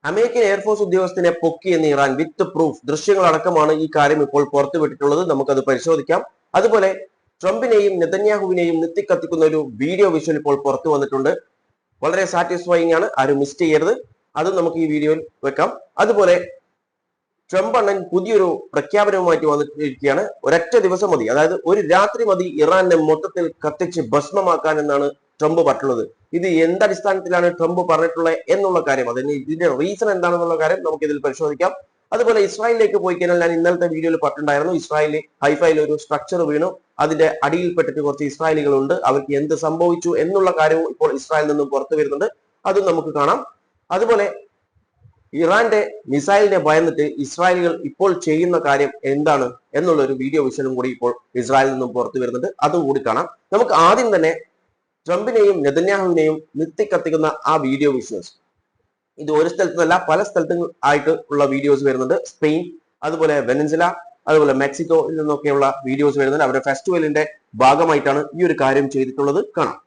American air force ഉദ്യോഗസ്ഥനെ പൊക്കി എന്ന് ഇറാൻ വിത്ത് പ്രൂഫ് ദൃശ്യങ്ങളടക്കമാണ് ഈ കാര്യം ഇപ്പോൾ പുറത്തുവിട്ടിട്ടുള്ളത്. നമുക്കത് പരിശോധിക്കാം. അതുപോലെ ട്രംപിനെയും നെതന്യാഹുവിനെയും നിർത്തിക്കത്തിക്കുന്ന ഒരു വീഡിയോ വിഷ്വൽ ഇപ്പോൾ പുറത്തു വന്നിട്ടുണ്ട്. വളരെ സാറ്റിസ്ഫൈയിങ് ആണ്, ആരും മിസ് ചെയ്യരുത്. അതും നമുക്ക് ഈ വീഡിയോയിൽ വെക്കാം. അതുപോലെ ട്രംപ് അണ്ണൻ പുതിയൊരു പ്രഖ്യാപനവുമായിട്ട് വന്നിരിക്കുകയാണ്. ഒരൊറ്റ ദിവസം മതി, അതായത് ഒരു രാത്രി മതി ഇറാനെ മൊത്തത്തിൽ കത്തിച്ച് ഭസ്മമാക്കാൻ എന്നാണ് ട്രംപ് പറഞ്ഞിട്ടുള്ളത്. ഇത് എന്തടിസ്ഥാനത്തിലാണ് ട്രംപ് പറഞ്ഞിട്ടുള്ളത് എന്നുള്ള കാര്യം, അതിന് ഇതിന്റെ റീസൺ എന്താണെന്നുള്ള കാര്യം നമുക്ക് ഇതിൽ പരിശോധിക്കാം. അതുപോലെ ഇസ്രായേലിലേക്ക് പോയി കഴിഞ്ഞാൽ ഞാൻ ഇന്നലത്തെ വീഡിയോയിൽ പറഞ്ഞിട്ടുണ്ടായിരുന്നു, ഇസ്രായേലിൽ ഹൈഫയിൽ ഒരു സ്ട്രക്ചർ വീണു, അതിന്റെ അടിയിൽപ്പെട്ടിട്ട് കുറച്ച് ഇസ്രായേലികളുണ്ട്, അവർക്ക് എന്ത് സംഭവിച്ചു എന്നുള്ള കാര്യവും ഇപ്പോൾ ഇസ്രായേലിൽ നിന്നും പുറത്തു വരുന്നുണ്ട്. അതും നമുക്ക് കാണാം. അതുപോലെ ഇറാന്റെ മിസൈലിനെ ഭയന്നിട്ട് ഇസ്രായേലികൾ ഇപ്പോൾ ചെയ്യുന്ന കാര്യം എന്താണ് എന്നുള്ള ഒരു വീഡിയോ വിഷനും കൂടി ഇപ്പോൾ ഇസ്രായേലിൽ നിന്നും പുറത്തു വരുന്നുണ്ട്. അതും കൂടി കാണാം. നമുക്ക് ആദ്യം തന്നെ ട്രംപിനെയും നെതന്യാഹുവിനെയും നിർത്തിക്കത്തിക്കുന്ന ആ വീഡിയോ വിഷ്വൽസ്, ഇത് ഒരു സ്ഥലത്തുനിന്നല്ല പല സ്ഥലത്തും ആയിട്ട് ഉള്ള വീഡിയോസ് വരുന്നുണ്ട്. സ്പെയിൻ, അതുപോലെ വെനൻസുല, അതുപോലെ മെക്സിക്കോയിൽ നിന്നൊക്കെയുള്ള വീഡിയോസ് വരുന്നുണ്ട്. അവരുടെ ഫെസ്റ്റിവലിന്റെ ഭാഗമായിട്ടാണ് ഈ ഒരു കാര്യം ചെയ്തിട്ടുള്ളത്. കാണാം.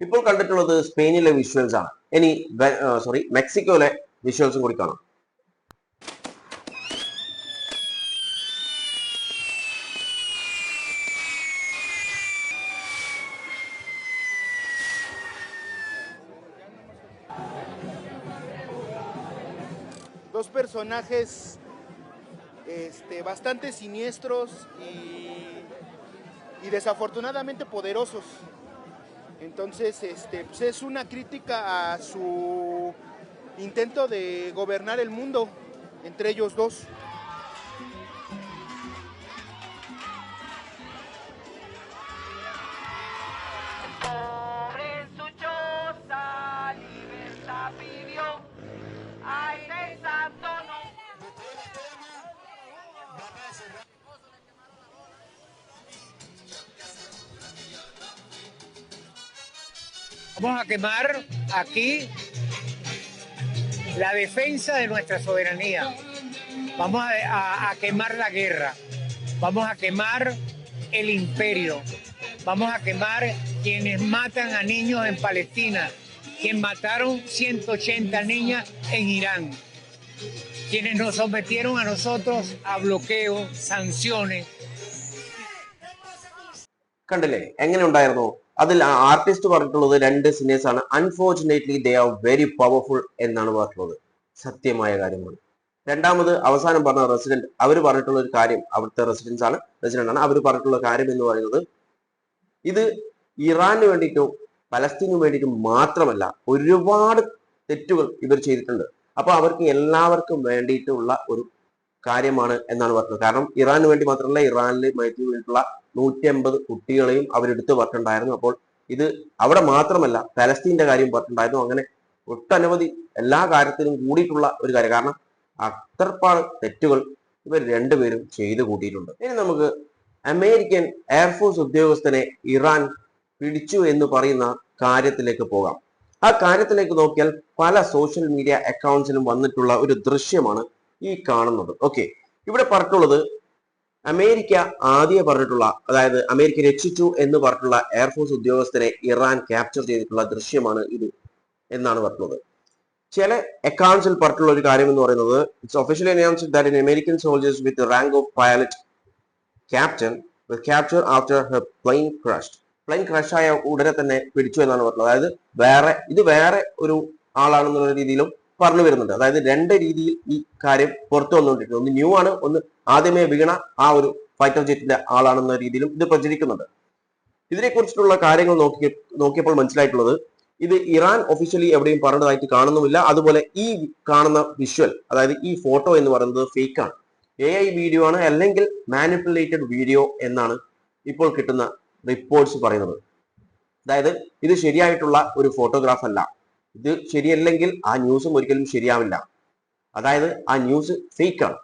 ഇപ്പോൾ കണ്ടിട്ടുള്ളത് സ്പെയിനിലെ വിഷ്വൽസ് ആണ്. ഇനി മെക്സിക്കോയിലെ വിഷ്വൽസും കൂടി കാണാം. Dos personajes bastante siniestros y desafortunadamente poderosos. Entonces, pues es una crítica a su intento de gobernar el mundo entre ellos dos. Pobre en su choza, libertad pidió, aire santo no. Vamos a quemar aquí la defensa de nuestra soberanía. Vamos a quemar la guerra. Vamos a quemar el imperio. Vamos a quemar quienes matan a niños en Palestina, quienes mataron 180 niñas en Irán, quienes nos sometieron a nosotros a bloqueo, sanciones. കണ്ടില്ലേ എങ്ങനെ ഉണ്ടായിരുന്നു? അതിൽ artist പറഞ്ഞിട്ടുള്ളത് രണ്ട് seniors ആണ്. Unfortunately they are very powerful എന്നാണ് പറഞ്ഞിട്ടുള്ളത്. സത്യമായ കാര്യമാണ്. രണ്ടാമത് അവസാനം പറഞ്ഞ റെസിഡന്റ്, അവർ പറഞ്ഞിട്ടുള്ള ഒരു കാര്യം, അവിടുത്തെ റെസിഡന്റ് ആണ്, അവർ പറഞ്ഞിട്ടുള്ള കാര്യം എന്ന് പറയുന്നത് ഇത് ഇറാന് വേണ്ടിയിട്ടും പലസ്തീനു വേണ്ടിയിട്ടും മാത്രമല്ല, ഒരുപാട് തെറ്റുകൾ ഇവർ ചെയ്തിട്ടുണ്ട്. അപ്പൊ അവർക്ക് എല്ലാവർക്കും വേണ്ടിയിട്ടുള്ള ഒരു കാര്യമാണ് എന്നാണ് പറഞ്ഞത്. കാരണം ഇറാന് വേണ്ടി മാത്രമല്ല, ഇറാനിൽ മരിച്ചു വീണിട്ടുള്ള 150 കുട്ടികളെയും അവരെടുത്ത് പറഞ്ഞിട്ടുണ്ടായിരുന്നു. അപ്പോൾ ഇത് അവിടെ മാത്രമല്ല, പലസ്തീന്റെ കാര്യം പറഞ്ഞിട്ടുണ്ടായിരുന്നു. അങ്ങനെ ഒട്ടനവധി എല്ലാ കാര്യത്തിലും കൂടിയിട്ടുള്ള ഒരു കാര്യം. കാരണം അത്രപ്പാട് തെറ്റുകൾ ഇവർ രണ്ടുപേരും ചെയ്തു കൂട്ടിയിട്ടുണ്ട്. ഇനി നമുക്ക് അമേരിക്കൻ എയർഫോഴ്സ് ഉദ്യോഗസ്ഥനെ ഇറാൻ പിടിച്ചു എന്ന് പറയുന്ന കാര്യത്തിലേക്ക് പോകാം. ആ കാര്യത്തിലേക്ക് നോക്കിയാൽ പല സോഷ്യൽ മീഡിയ അക്കൗണ്ട്സിലും വന്നിട്ടുള്ള ഒരു ദൃശ്യമാണ് ഈ കാണുന്നത്. ഓക്കെ, ഇവിടെ പറഞ്ഞിട്ടുള്ളത് അമേരിക്ക ആദ്യം പറഞ്ഞിട്ടുള്ള, അതായത് അമേരിക്ക രക്ഷിച്ചു എന്ന് പറഞ്ഞിട്ടുള്ള എയർഫോഴ്സ് ഉദ്യോഗസ്ഥരെ ഇറാൻ ക്യാപ്ചർ ചെയ്തിട്ടുള്ള ദൃശ്യമാണ് ഇത് എന്നാണ് പറഞ്ഞിട്ടുള്ളത്. ചില അക്കൗണ്ട്സിൽ പറഞ്ഞിട്ടുള്ള ഒരു കാര്യം എന്ന് പറയുന്നത്, it's officially announced that an American soldiers with the rank of pilot captain was captured after her plane crashed. Plane crash ആയ ഉടനെ തന്നെ പിടിച്ചു എന്നാണ് പറഞ്ഞത്. അതായത് ഇത് വേറെ ഒരു ആളാണെന്നുള്ള രീതിയിലും പറഞ്ഞു വരുന്നുണ്ട്. അതായത് രണ്ട് രീതിയിൽ ഈ കാര്യം പുറത്തു വന്നുകൊണ്ടിരിക്കുന്നത്. ഒന്ന് ന്യൂ ആണ്, ഒന്ന് ആദ്യമേ വീണ ആ ഒരു ഫൈറ്റർ ജെറ്റിന്റെ ആളാണെന്ന രീതിയിലും ഇത് പ്രചരിക്കുന്നുണ്ട്. ഇതിനെ കുറിച്ചിട്ടുള്ള കാര്യങ്ങൾ നോക്കിയപ്പോൾ മനസ്സിലായിട്ടുള്ളത്, ഇത് ഇറാൻ ഒഫീഷ്യലി എവിടെയും പറഞ്ഞതായിട്ട് കാണുന്നുമില്ല. അതുപോലെ ഈ കാണുന്ന വിഷ്വൽ, അതായത് ഈ ഫോട്ടോ എന്ന് പറയുന്നത് ഫേക്ക് ആണ്, AI വീഡിയോ ആണ്, അല്ലെങ്കിൽ മാനിപ്പുലേറ്റഡ് വീഡിയോ എന്നാണ് ഇപ്പോൾ കിട്ടുന്ന റിപ്പോർട്ട്സ് പറയുന്നത്. അതായത് ഇത് ശരിയായിട്ടുള്ള ഒരു ഫോട്ടോഗ്രാഫ് അല്ല. ഇത് ശരിയല്ലെങ്കിൽ ആ ന്യൂസും ഒരിക്കലും ശരിയാവില്ല. അതായത് ആ ന്യൂസ് ഫേക്ക് ആണ്.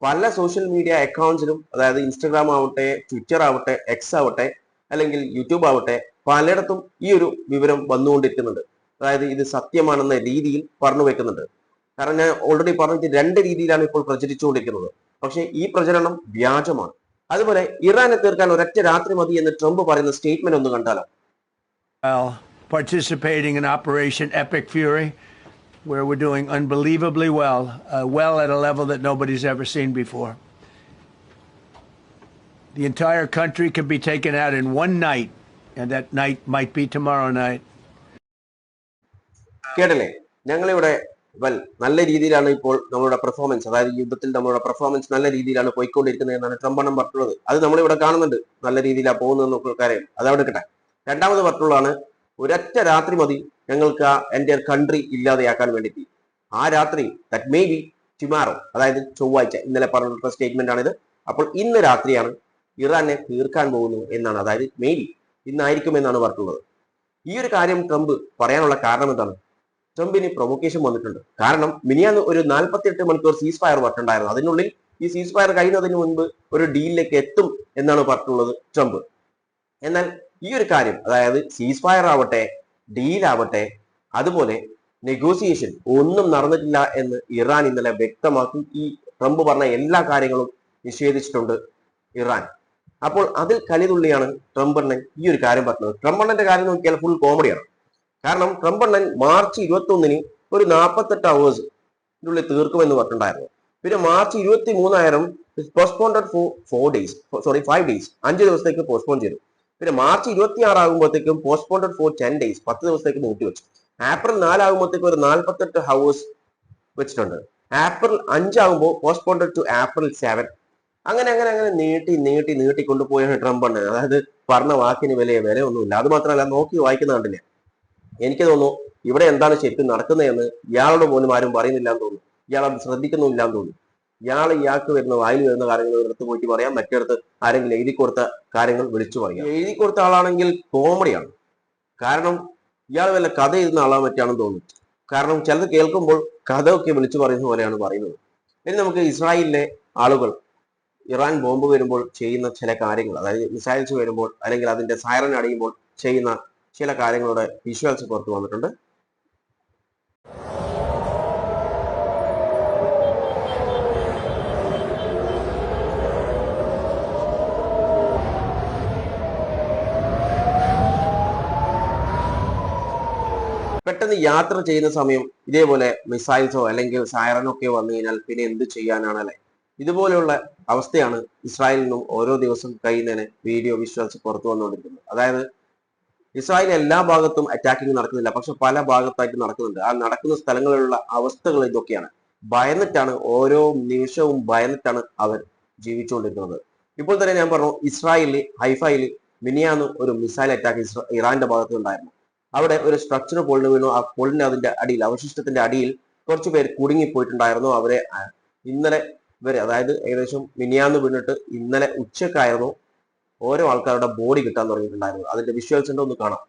പല സോഷ്യൽ മീഡിയ അക്കൗണ്ട്സിലും, അതായത് ഇൻസ്റ്റഗ്രാം ആവട്ടെ, ട്വിറ്റർ ആവട്ടെ, എക്സ് ആവട്ടെ, അല്ലെങ്കിൽ യൂട്യൂബ് ആവട്ടെ, പലയിടത്തും ഈ ഒരു വിവരം വന്നുകൊണ്ടിരിക്കുന്നുണ്ട്. അതായത് ഇത് സത്യമാണെന്ന രീതിയിൽ പറഞ്ഞു വെക്കുന്നുണ്ട്. കാരണം ഞാൻ ഓൾറെഡി പറഞ്ഞിട്ട് 2 രീതിയിലാണ് ഇപ്പോൾ പ്രചരിച്ചുകൊണ്ടിരിക്കുന്നത്. പക്ഷേ ഈ പ്രചരണം വ്യാജമാണ്. അതുപോലെ ഇറാനെ തീർക്കാൻ ഒരൊറ്റ രാത്രി മതി എന്ന് ട്രംപ് പറയുന്ന സ്റ്റേറ്റ്മെന്റ് ഒന്ന് കണ്ടാലോ. Participating in Operation Epic Fury, where we're doing unbelievably well, at a level that nobody's ever seen before. The entire country can be taken out in one night, and that night might be tomorrow night. കേട്ടില്ലേ, ഞങ്ങളിവിടെ നല്ല രീതിയിലാണ് ഇപ്പോൾ നമ്മളുടെ performance, അതായത് യുദ്ധത്തിൽ നമ്മളുടെ performance നല്ല രീതിയിലാണ് പോയിക്കൊണ്ടിരിക്കുന്നത് എന്നാണ് ട്രംപ് എണ്ണം പറഞ്ഞിട്ടുള്ളത്. അത് നമ്മളിവിടെ കാണുന്നുണ്ട്, നല്ല രീതിയിലാണ് പോകുന്നതെന്നൊക്കെ കാര്യം അതവിടെ കിട്ടെ. രണ്ടാമത് പറഞ്ഞുള്ളതാണ്, ഒരൊറ്റ രാത്രി മതി ഞങ്ങൾക്ക് ആ എൻ്റെ കൺട്രി ഇല്ലാതെയാക്കാൻ വേണ്ടിയിട്ട്. ആ രാത്രി ദാറ്റ് മേ ബി ടുമാറോ, അതായത് ചൊവ്വാഴ്ച, ഇന്നലെ പറഞ്ഞിട്ടുള്ള സ്റ്റേറ്റ്മെന്റ് ആണിത്. അപ്പോൾ ഇന്ന് രാത്രിയാണ് ഇറാനെ തീർക്കാൻ പോകുന്നു എന്നാണ്, അതായത് മേ ബി ഇന്നായിരിക്കും എന്നാണ് പറഞ്ഞിട്ടുള്ളത്. ഈ ഒരു കാര്യം ട്രംപ് പറയാനുള്ള കാരണം എന്താണ്? ട്രംപിന് പ്രൊവോക്കേഷൻ വന്നിട്ടുണ്ട്. കാരണം മിനിയാന്ന് ഒരു 48 മണിക്കൂർ സീസ് ഫയർ പറഞ്ഞിട്ടുണ്ടായിരുന്നു. അതിനുള്ളിൽ ഈ സീസ് ഫയർ കഴിയുന്നതിന് മുൻപ് ഒരു ഡീലിലേക്ക് എത്തും എന്നാണ് പറഞ്ഞിട്ടുള്ളത് ട്രംപ്. എന്നാൽ ഈ ഒരു കാര്യം, അതായത് സീസ് ഫയർ ആവട്ടെ, ഡീലാവട്ടെ, അതുപോലെ നെഗോസിയേഷൻ ഒന്നും നടന്നിട്ടില്ല എന്ന് ഇറാൻ ഇന്നലെ വ്യക്തമാക്കി. ഈ ട്രംപ് പറഞ്ഞ എല്ലാ കാര്യങ്ങളും നിഷേധിച്ചിട്ടുണ്ട് ഇറാൻ. അപ്പോൾ അതിൽ കലിതുള്ളിയാണ് ട്രംപ് അണ്ണൻ ഈ ഒരു കാര്യം പറഞ്ഞത്. ട്രംപ് അണ്ണന്റെ കാര്യം നോക്കിയാൽ ഫുൾ കോമഡിയാണ്. കാരണം ട്രംപ് അണ്ണൻ മാർച്ച് 21 ഒരു 48 hours തീർക്കുമെന്ന് പറഞ്ഞിട്ടുണ്ടായിരുന്നു. പിന്നെ മാർച്ച് 23 പോസ്റ്റ്പോണ്ടഡ് ഫോർ 5 days, 5 ദിവസത്തേക്ക് പോസ്റ്റ്പോൺ ചെയ്തു. പിന്നെ മാർച്ച് 26 ആകുമ്പോഴത്തേക്കും പോസ്റ്റ്പോണ്ടഡ് ഫോർ 10 days, 10 ദിവസത്തേക്ക് നീട്ടിവെച്ചു. ഏപ്രിൽ 4 ആകുമ്പോഴത്തേക്കും ഒരു 48 hours വെച്ചിട്ടുണ്ട്. ഏപ്രിൽ 5 ആകുമ്പോൾ പോസ്റ്റ്പോണ്ടഡ് ടു ഏപ്രിൽ 7. അങ്ങനെ നീട്ടി കൊണ്ടുപോയാണ് ട്രംപ് അണ്ണൻ. അതായത് പറഞ്ഞ വാക്കിന് വിലയൊന്നുമില്ല. അത് മാത്രമല്ല, നോക്കി വായിക്കുന്ന കണ്ടില്ല. എനിക്ക് തോന്നുന്നു ഇവിടെ എന്താണ് ശരിക്കും നടക്കുന്നതെന്ന് ഇയാളോട് പോലും ആരും പറയുന്നില്ല എന്ന് തോന്നുന്നു. ഇയാളത് ശ്രദ്ധിക്കുന്നില്ല എന്ന് തോന്നുന്നു. ഇയാൾക്ക് വരുന്ന വായിൽ വരുന്ന കാര്യങ്ങൾ ഒരിടത്ത് പോയിട്ട് പറയാം, മറ്റിടത്ത് ആരെങ്കിലും എഴുതി കൊടുത്ത കാര്യങ്ങൾ വിളിച്ചു പറയാം. എഴുതി കൊടുത്ത ആളാണെങ്കിൽ കോമഡിയാണ്. കാരണം ഇയാൾ വല്ല കഥ എഴുതുന്ന ആളാ മറ്റാണെന്ന് തോന്നുന്നു. കാരണം ചിലത് കേൾക്കുമ്പോൾ കഥ ഒക്കെ വിളിച്ചു പറയുന്ന പോലെയാണ് പറയുന്നത്. ഇനി നമുക്ക് ഇസ്രായേലിലെ ആളുകൾ ഇറാൻ ബോംബ് വരുമ്പോൾ ചെയ്യുന്ന ചില കാര്യങ്ങൾ, അതായത് മിസൈൽസ് വരുമ്പോൾ അല്ലെങ്കിൽ അതിന്റെ സൈറൻ അടിയുമ്പോൾ ചെയ്യുന്ന ചില കാര്യങ്ങളുടെ വിഷ്വൽസ് പുറത്തു വന്നിട്ടുണ്ട്. പെട്ടെന്ന് യാത്ര ചെയ്യുന്ന സമയം ഇതേപോലെ മിസൈൽസോ അല്ലെങ്കിൽ സൈറനോ ഒക്കെ വന്നു കഴിഞ്ഞാൽ പിന്നെ എന്ത് ചെയ്യാനാണല്ലേ? ഇതുപോലെയുള്ള അവസ്ഥയാണ് ഇസ്രായേലിൽ നിന്നും ഓരോ ദിവസം കഴിയുന്നതിന് വീഡിയോ വിഷ്വൽസ് പുറത്തു വന്നുകൊണ്ടിരിക്കുന്നത്. അതായത് ഇസ്രായേൽ എല്ലാ ഭാഗത്തും അറ്റാക്കിംഗ് നടക്കുന്നില്ല, പക്ഷെ പല ഭാഗത്തായിട്ട് നടക്കുന്നുണ്ട്. ആ നടക്കുന്ന സ്ഥലങ്ങളിലുള്ള അവസ്ഥകൾ ഇതൊക്കെയാണ്. ഭയന്നിട്ടാണ്, ഓരോ നിമിഷവും ഭയന്നിട്ടാണ് അവർ ജീവിച്ചുകൊണ്ടിരിക്കുന്നത്. ഇപ്പോൾ തന്നെ ഞാൻ പറഞ്ഞു, ഇസ്രായേലിൽ ഹൈഫയിൽ മിനിയാന്ന് ഒരു മിസൈൽ അറ്റാക്ക് ഇറാന്റെ ഭാഗത്ത് ഉണ്ടായിരുന്നു. അവിടെ ഒരു സ്ട്രക്ചർ പൊളിഞ്ഞു വീണു. ആ പൊളിഞ്ഞ അതിന്റെ അടിയിൽ, അവശിഷ്ടത്തിന്റെ അടിയിൽ കുറച്ചു പേര് കുടുങ്ങിപ്പോയിട്ടുണ്ടായിരുന്നു. അവരെ ഇന്നലെ വരെ, അതായത് ഏകദേശം മിനിയാന്ന് വീണിട്ട് ഇന്നലെ ഉച്ചക്കായിരുന്നു ഓരോ ആൾക്കാരുടെ ബോഡി കിട്ടാൻ തുടങ്ങിയിട്ടുണ്ടായിരുന്നു. അതിന്റെ വിഷ്വൽസ് ഉണ്ട്, ഒന്ന് കാണാം.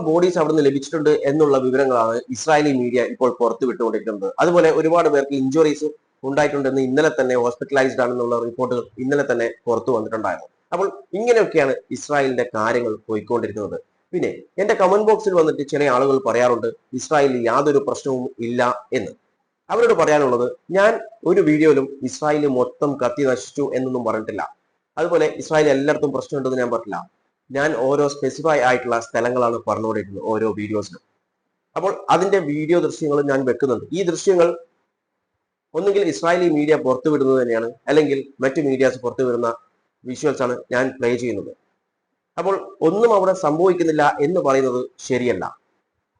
ബോഡീസ് അവിടെ നിന്ന് ലഭിച്ചിട്ടുണ്ട് എന്നുള്ള വിവരങ്ങളാണ് ഇസ്രായേലി മീഡിയ ഇപ്പോൾ പുറത്തു വിട്ടുകൊണ്ടിരിക്കുന്നത്. അതുപോലെ ഒരുപാട് പേർക്ക് ഇഞ്ചുറീസ് ഉണ്ടായിട്ടുണ്ടെന്ന് ഇന്നലെ തന്നെ ഹോസ്പിറ്റലൈസ്ഡ് ആണെന്നുള്ള റിപ്പോർട്ടുകൾ ഇന്നലെ തന്നെ പുറത്തു വന്നിട്ടുണ്ടായിരുന്നു. അപ്പോൾ ഇങ്ങനെയൊക്കെയാണ് ഇസ്രായേലിന്റെ കാര്യങ്ങൾ പോയിക്കൊണ്ടിരിക്കുന്നത്. പിന്നെ എന്റെ കമന്റ് ബോക്സിൽ വന്നിട്ട് ചില ആളുകൾ പറയാറുണ്ട് ഇസ്രായേലിൽ യാതൊരു പ്രശ്നവും ഇല്ല എന്ന്. അവരോട് പറയാനുള്ളത്, ഞാൻ ഒരു വീഡിയോയിലും ഇസ്രായേൽ മൊത്തം കത്തി നശിച്ചു എന്നൊന്നും പറഞ്ഞിട്ടില്ല. അതുപോലെ ഇസ്രായേൽ എല്ലായിടത്തും പ്രശ്നമുണ്ടെന്ന് ഞാൻ പറഞ്ഞില്ല. ഞാൻ ഓരോ സ്പെസിഫൈ ആയിട്ടുള്ള സ്ഥലങ്ങളാണ് പറഞ്ഞുകൊണ്ടിരിക്കുന്നത് ഓരോ വീഡിയോസിലും. അപ്പോൾ അതിന്റെ വീഡിയോ ദൃശ്യങ്ങൾ ഞാൻ വെക്കുന്നുണ്ട്. ഈ ദൃശ്യങ്ങൾ ഒന്നുകിൽ ഇസ്രായേലി മീഡിയ പുറത്തുവിടുന്നത് തന്നെയാണ്, അല്ലെങ്കിൽ മറ്റു മീഡിയാസ് പുറത്തുവിടുന്ന വിഷ്വൽസ് ആണ് ഞാൻ പ്ലേ ചെയ്യുന്നത്. അപ്പോൾ ഒന്നും അവിടെ സംഭവിക്കുന്നില്ല എന്ന് പറയുന്നത് ശരിയല്ല.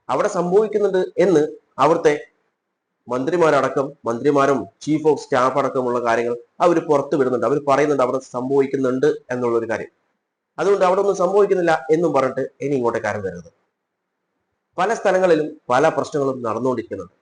അവിടെ സംഭവിക്കുന്നുണ്ട് എന്ന് അവിടുത്തെ മന്ത്രിമാരും ചീഫ് ഓഫ് സ്റ്റാഫ് അടക്കമുള്ള കാര്യങ്ങൾ അവർ പുറത്തു വിടുന്നുണ്ട്. അവർ പറയുന്നുണ്ട് അവിടെ സംഭവിക്കുന്നുണ്ട് എന്നുള്ളൊരു കാര്യം. അതുകൊണ്ട് അവിടെ ഒന്നും സംഭവിക്കുന്നില്ല എന്നും പറഞ്ഞിട്ട് ഇനി ഇങ്ങോട്ടേക്ക് ആരും വരരുത്. പല സ്ഥലങ്ങളിലും പല പ്രശ്നങ്ങളും നടന്നുകൊണ്ടിരിക്കുന്നുണ്ട്.